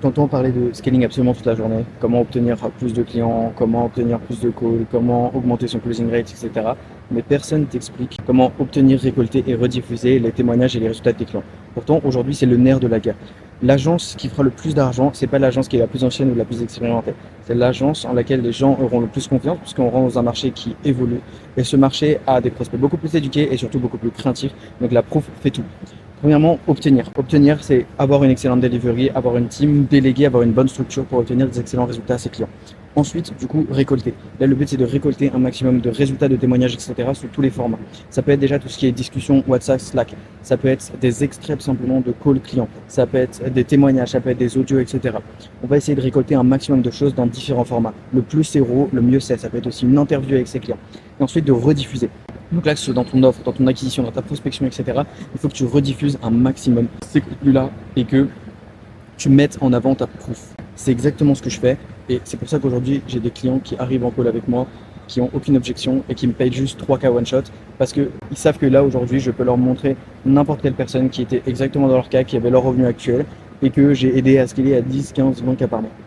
T'entends parler de scaling absolument toute la journée, comment obtenir plus de clients, comment obtenir plus de calls, comment augmenter son closing rate, etc. Mais personne t'explique comment obtenir, récolter et rediffuser les témoignages et les résultats de tes clients. Pourtant, aujourd'hui, c'est le nerf de la guerre. L'agence qui fera le plus d'argent, c'est pas l'agence qui est la plus ancienne ou la plus expérimentée. C'est l'agence en laquelle les gens auront le plus confiance, puisqu'on rentre dans un marché qui évolue. Et ce marché a des prospects beaucoup plus éduqués et surtout beaucoup plus craintifs. Donc la proof fait tout. Premièrement, obtenir. Obtenir, c'est avoir une excellente delivery, avoir une team déléguée, avoir une bonne structure pour obtenir des excellents résultats à ses clients. Ensuite, du coup, récolter. Là, le but, c'est de récolter un maximum de résultats, de témoignages, etc. sous tous les formats. Ça peut être déjà tout ce qui est discussion, WhatsApp, Slack. Ça peut être des extraits simplement de calls clients. Ça peut être des témoignages, ça peut être des audios, etc. On va essayer de récolter un maximum de choses dans différents formats. Le plus c'est gros, le mieux c'est. Ça peut être aussi une interview avec ses clients. Et ensuite, de rediffuser. Donc là, que ce soit dans ton offre, dans ton acquisition, dans ta prospection, etc., il faut que tu rediffuses un maximum ces contenus-là et que tu mettes en avant ta proof. C'est exactement ce que je fais et c'est pour ça qu'aujourd'hui, j'ai des clients qui arrivent en call avec moi, qui n'ont aucune objection et qui me payent juste 3K one shot parce qu'ils savent que là, aujourd'hui, je peux leur montrer n'importe quelle personne qui était exactement dans leur cas, qui avait leur revenu actuel et que j'ai aidé à scaler à 10, 15, 20K par mois.